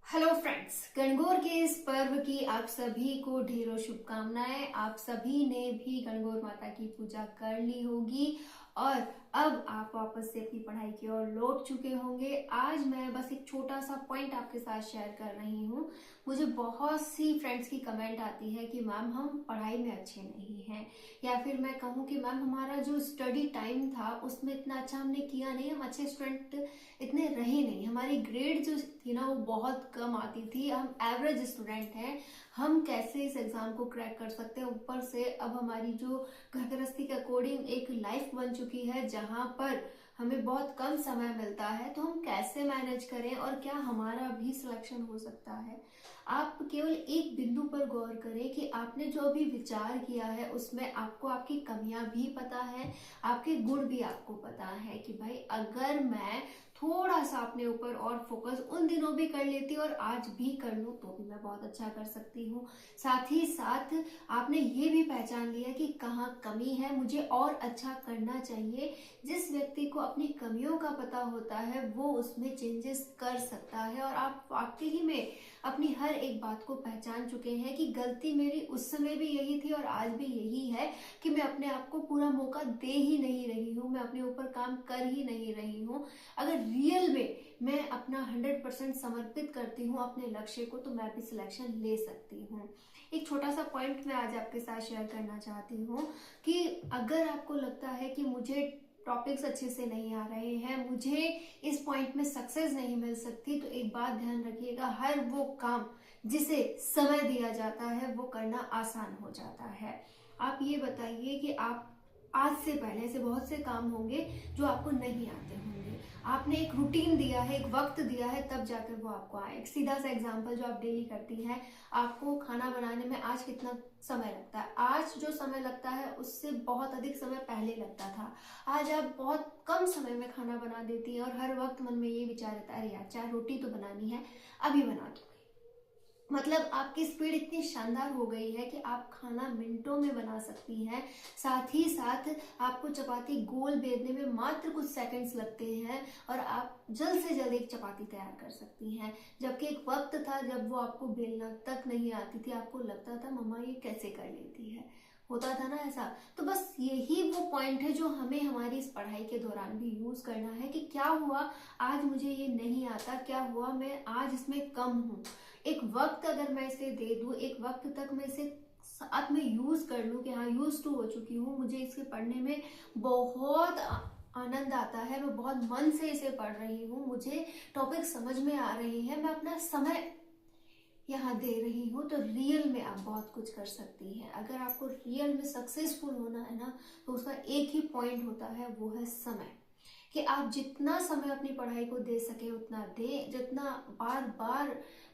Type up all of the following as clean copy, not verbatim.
Hello friends, Gangaur के इस पर्व की आप सभी को ढेरों शुभकामनाएं। आप सभी ने भी गणगौर माता की पूजा कर ली होगी और अब आप वापस से अपनी पढ़ाई की ओर लौट चुके होंगे। आज मैं बस एक छोटा सा पॉइंट आपके साथ शेयर कर रही हूँ। मुझे बहुत सी फ्रेंड्स की कमेंट आती है कि मैम हम पढ़ाई में अच्छे नहीं हैं, या फिर मैं कहूँ कि मैम हमारा जो स्टडी टाइम था उसमें इतना अच्छा हमने किया नहीं, हम अच्छे स्टूडेंट इतने रहे नहीं, हमारी ग्रेड जो थी ना वो बहुत कम आती थी, हम एवरेज स्टूडेंट हैं, हम कैसे इस एग्जाम को क्रैक कर सकते हैं। ऊपर से अब हमारी जो घर गृहस्थी के अकॉर्डिंग एक लाइफ बन चुकी है जहां पर हमें बहुत कम समय मिलता है, तो हम कैसे मैनेज करें और क्या हमारा भी सिलेक्शन हो सकता है। आप केवल एक बिंदु पर गौर करें कि आपने जो भी विचार किया है उसमें आपको आपकी कमियां भी पता है, आपके गुण भी आपको पता है कि भाई अगर मैं थोड़ा सा अपने ऊपर और फोकस उन दिनों भी कर लेती और आज भी कर लूं तो भी मैं बहुत अच्छा कर सकती हूँ। साथ ही साथ आपने ये भी पहचान लिया कि कहाँ कमी है, मुझे और अच्छा करना चाहिए। जिस व्यक्ति को अपनी कमियों का पता होता है वो उसमें चेंजेस कर सकता है, और आप वाकई में अपनी हर एक बात को पहचान चुके हैं कि गलती मेरी उस समय भी यही थी और आज भी यही है कि मैं अपने आप को पूरा मौका दे ही नहीं रही हूँ, मैं अपने ऊपर काम कर ही नहीं रही हूँ। अगर रियल में मैं अपना 100% समर्पित करती हूँ अपने लक्ष्य को तो मैं भी सिलेक्शन ले सकती हूँ। एक छोटा सा पॉइंट मैं आज आपके साथ शेयर करना चाहती हूँ कि अगर आपको लगता है कि मुझे टॉपिक्स अच्छे से नहीं आ रहे हैं, मुझे इस पॉइंट में सक्सेस नहीं मिल सकती, तो एक बात ध्यान रखिएगा, हर वो काम जिसे समय दिया जाता है वो करना आसान हो जाता है। आप ये बताइए कि आप आज से पहले से बहुत से काम होंगे जो आपको नहीं आते होंगे, आपने एक रूटीन दिया है, एक वक्त दिया है, तब जाकर वो आपको आए। एक सीधा सा एग्जांपल जो आप डेली करती हैं, आपको खाना बनाने में आज कितना समय लगता है, आज जो समय लगता है उससे बहुत अधिक समय पहले लगता था। आज आप बहुत कम समय में खाना बना देती हैं और हर वक्त मन में ये विचार रहता है अरे यार 4 रोटी तो बनानी है, अभी बना दूंगी। मतलब आपकी स्पीड इतनी शानदार हो गई है कि आप खाना मिनटों में बना सकती हैं। साथ ही साथ आपको चपाती गोल बेलने में मात्र कुछ सेकंड्स लगते हैं और आप जल्द से जल्द एक चपाती तैयार कर सकती हैं। जबकि एक वक्त था जब वो आपको बेलना तक नहीं आती थी, आपको लगता था मम्मा ये कैसे कर लेती है, होता था ना ऐसा। तो बस यही वो पॉइंट है जो हमें हमारी इस पढ़ाई के दौरान भी यूज करना है कि क्या हुआ आज मुझे ये नहीं आता, क्या हुआ मैं आज इसमें कम हूँ। एक वक्त अगर मैं इसे दे दूं, एक वक्त तक मैं इसे साथ में यूज कर लूं कि हाँ यूज टू हो चुकी हूँ, मुझे इसके पढ़ने में बहुत आनंद आता है, मैं बहुत मन से इसे पढ़ रही हूँ, मुझे टॉपिक समझ में आ रही है, मैं अपना समय यहाँ दे रही हूँ, तो रियल में आप बहुत कुछ कर सकती हैं। अगर आपको रियल में सक्सेसफुल होना है ना तो उसका एक ही पॉइंट होता है, वो है समय। कि आप जितना समय अपनी पढ़ाई को दे सके उतना दें, जितना बार बार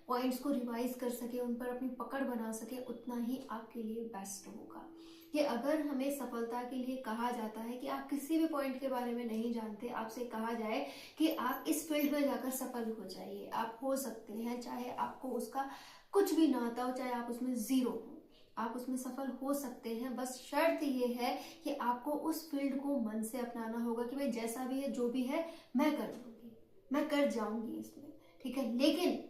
पॉइंट्स को रिवाइज कर सके, उन पर अपनी पकड़ बना सके, उतना ही आपके लिए बेस्ट होगा। कि अगर हमें सफलता के लिए कहा जाता है कि आप किसी भी पॉइंट के बारे में नहीं जानते, आपसे कहा जाए कि आप इस फील्ड में जाकर सफल हो जाइए, आप हो सकते हैं, चाहे आपको उसका कुछ भी ना आता हो, चाहे आप उसमें जीरो हो, आप उसमें सफल हो सकते हैं। बस शर्त ये है कि आपको उस फील्ड को मन से अपनाना होगा कि भाई जैसा भी है जो भी है मैं कर लूंगी, मैं कर जाऊंगी इसमें, ठीक है। लेकिन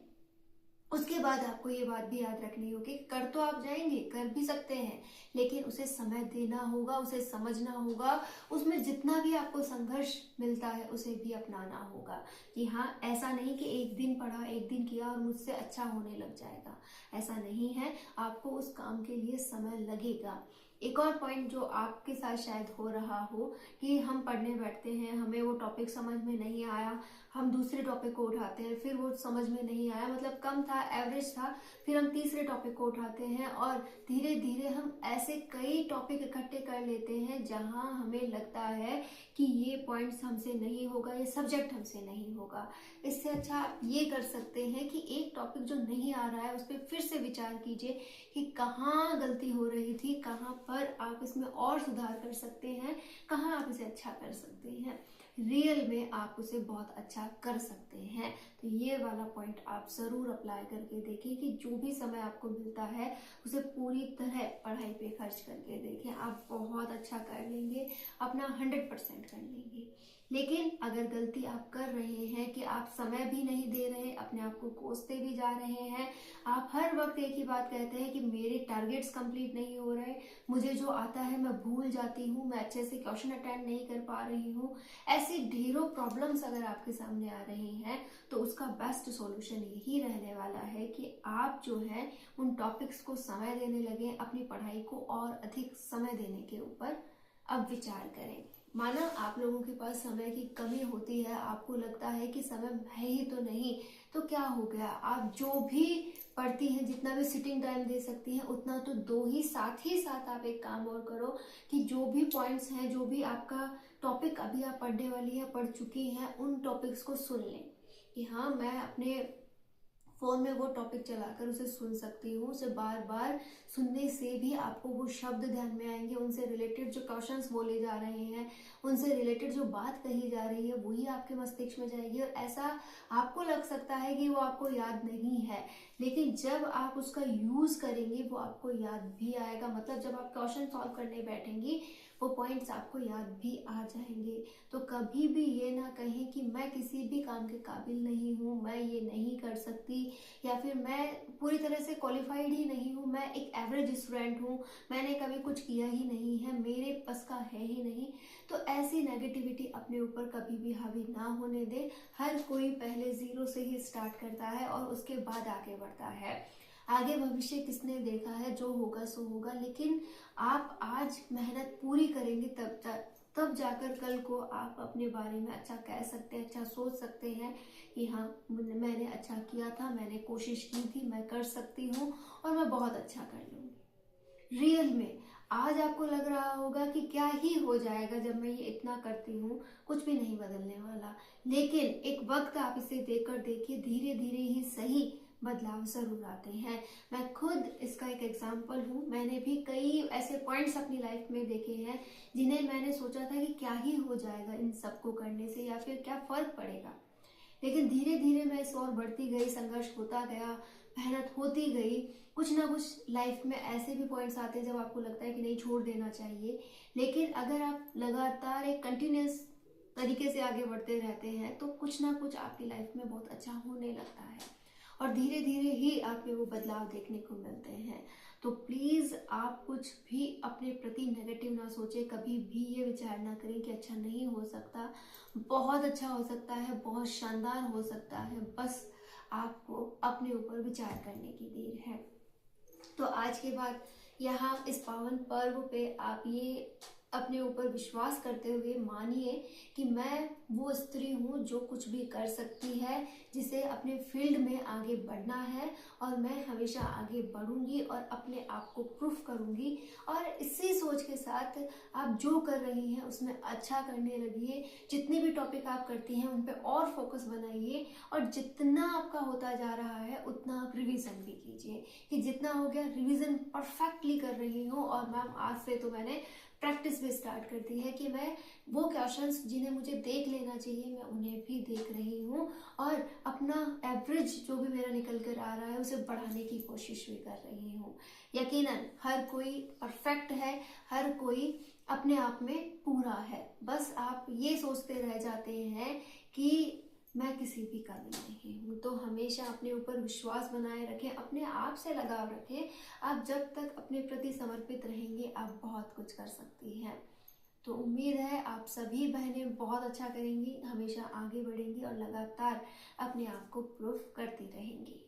उसके बाद आपको ये बात भी याद रखनी होगी, कर तो आप जाएंगे, कर भी सकते हैं, लेकिन उसे समय देना होगा, उसे समझना होगा, उसमें जितना भी आपको संघर्ष मिलता है उसे भी अपनाना होगा। कि हाँ ऐसा नहीं कि एक दिन पढ़ा, एक दिन किया और मुझसे अच्छा होने लग जाएगा, ऐसा नहीं है, आपको उस काम के लिए समय लगेगा। एक और पॉइंट जो आपके साथ शायद हो रहा हो कि हम पढ़ने बैठते हैं, हमें वो टॉपिक समझ में नहीं आया, हम दूसरे टॉपिक को उठाते हैं, फिर वो समझ में नहीं आया, मतलब कम था, एवरेज था, फिर हम तीसरे टॉपिक को उठाते हैं और धीरे धीरे हम ऐसे कई टॉपिक इकट्ठे कर लेते हैं जहां हमें लगता है कि ये पॉइंट्स हमसे नहीं होगा, ये सब्जेक्ट हमसे नहीं होगा। इससे अच्छा आप ये कर सकते हैं कि एक टॉपिक जो नहीं आ रहा है उस पर फिर से विचार कीजिए कि कहाँ गलती हो रही थी, कहाँ पर आप इसमें और सुधार कर सकते हैं, कहाँ आप इसे अच्छा कर सकते हैं। रियल में आप उसे बहुत अच्छा कर सकते हैं। तो ये वाला पॉइंट आप जरूर अप्लाई करके देखिए कि जो भी समय आपको मिलता है उसे पूरी तरह पढ़ाई पे खर्च करके देखें, आप बहुत अच्छा कर लेंगे, अपना 100% कर लेंगे। लेकिन अगर गलती आप कर रहे हैं कि आप समय भी नहीं दे रहे, अपने आप को कोसते भी जा रहे हैं, आप हर वक्त एक ही बात कहते हैं कि मेरे टारगेट्स कंप्लीट नहीं हो रहे, मुझे जो आता है मैं भूल जाती हूँ, मैं अच्छे से क्वेश्चन अटेंड नहीं कर पा रही हूँ, ऐसी ढेरों प्रॉब्लम्स अगर आपके सामने आ रही हैं, तो उसका बेस्ट सॉल्यूशन यही रहने वाला है कि आप जो है उन टॉपिक्स को समय देने लगे, अपनी पढ़ाई को और अधिक समय देने के ऊपर अब विचार करें। माना आप लोगों के पास समय की कमी होती है, आपको लगता है कि समय है ही तो नहीं, तो क्या हो गया, आप जो भी पढ़ती हैं, जितना भी सिटिंग टाइम दे सकती हैं उतना तो दो ही साथ आप एक काम और करो कि जो भी पॉइंट्स हैं, जो भी आपका टॉपिक अभी आप पढ़ने वाली है, पढ़ चुकी हैं, उन टॉपिक्स को सुन लें कि हाँ मैं अपने फोन में वो टॉपिक चलाकर उसे सुन सकती हूँ। उसे बार बार सुनने से भी आपको वो शब्द ध्यान में आएंगे, उनसे रिलेटेड जो क्वेश्चंस बोले जा रहे हैं, उनसे रिलेटेड जो बात कही जा रही है वही आपके मस्तिष्क में जाएगी। और ऐसा आपको लग सकता है कि वो आपको याद नहीं है, लेकिन जब आप उसका यूज करेंगे वो आपको याद भी आएगा। मतलब जब आप क्वेश्चन सॉल्व करने बैठेंगी वो पॉइंट्स आपको याद भी आ जाएंगे। तो कभी भी ये ना कहें कि मैं किसी भी काम के काबिल नहीं हूँ, मैं ये नहीं कर सकती, या फिर मैं पूरी तरह से क्वालिफाइड ही नहीं हूँ, मैं एक एवरेज स्टूडेंट हूँ, मैंने कभी कुछ किया ही नहीं है, मेरे बस का है ही नहीं। तो ऐसी नेगेटिविटी अपने ऊपर कभी भी हावी ना होने दे। हर कोई पहले जीरो से ही स्टार्ट करता है और उसके बाद आगे बढ़ता है। आगे भविष्य किसने देखा है, जो होगा सो होगा, लेकिन आप आज मेहनत पूरी करेंगे तब जाकर कल को आप अपने बारे में अच्छा कह सकते हैं, अच्छा सोच सकते हैं कि हाँ मैंने अच्छा किया था, मैंने कोशिश की थी, मैं कर सकती हूँ और मैं बहुत अच्छा कर लूँगी। रियल में आज आपको लग रहा होगा कि क्या ही हो जाएगा जब मैं ये इतना करती हूँ, कुछ भी नहीं बदलने वाला, लेकिन एक वक्त आप इसे देकर देखिए, धीरे धीरे ही सही बदलाव जरूर आते हैं। मैं खुद इसका एक एग्जाम्पल हूँ। मैंने भी कई ऐसे पॉइंट्स अपनी लाइफ में देखे हैं जिन्हें मैंने सोचा था कि क्या ही हो जाएगा इन सबको करने से, या फिर क्या फर्क पड़ेगा, लेकिन धीरे धीरे मैं इस ओर बढ़ती गई, संघर्ष होता गया, मेहनत होती गई। कुछ ना कुछ लाइफ में ऐसे भी पॉइंट्स आते हैं जब आपको लगता है कि नहीं छोड़ देना चाहिए, लेकिन अगर आप लगातार एक कंटिन्यूस तरीके से आगे बढ़ते रहते हैं तो कुछ ना कुछ आपकी लाइफ में बहुत अच्छा होने लगता है और धीरे धीरे ही आप में वो बदलाव देखने को मिलते हैं। तो प्लीज़ आप कुछ भी अपने प्रति नेगेटिव ना सोचें, कभी भी ये विचार ना करें कि अच्छा नहीं हो सकता, बहुत अच्छा हो सकता है, बहुत शानदार हो सकता है, बस आपको अपने ऊपर विचार करने की देर है। तो आज के बाद यहाँ इस पावन पर्व पे आप ये अपने ऊपर विश्वास करते हुए मानिए कि मैं वो स्त्री हूँ जो कुछ भी कर सकती है, जिसे अपने फील्ड में आगे बढ़ना है, और मैं हमेशा आगे बढ़ूंगी और अपने आप को प्रूफ करूंगी। और इसी सोच के साथ आप जो कर रही हैं उसमें अच्छा करने लगिए। जितने भी टॉपिक आप करती हैं उन पे और फोकस बनाइए, और जितना आपका होता जा रहा है उतना आप रिवीजन भी कीजिए कि जितना हो गया रिवीजन परफेक्टली कर रही हूँ। और मैम आज से तो मैंने प्रैक्टिस भी स्टार्ट कर दी है कि मैं वो क्वेश्चंस जिन्हें मुझे देख लेना चाहिए मैं उन्हें भी देख रही हूँ, और अपना एवरेज जो भी मेरा निकल कर आ रहा है उसे बढ़ाने की कोशिश भी कर रही हूँ। यकीनन हर कोई परफेक्ट है, हर कोई अपने आप में पूरा है, बस आप ये सोचते रह जाते हैं कि मैं किसी भी काबिल नहीं हूँ। तो हमेशा अपने ऊपर विश्वास बनाए रखें, अपने आप से लगाव रखें। आप जब तक अपने प्रति समर्पित रहेंगे आप बहुत कुछ कर सकती हैं। तो उम्मीद है आप सभी बहनें बहुत अच्छा करेंगी, हमेशा आगे बढ़ेंगी और लगातार अपने आप को प्रूफ करती रहेंगी।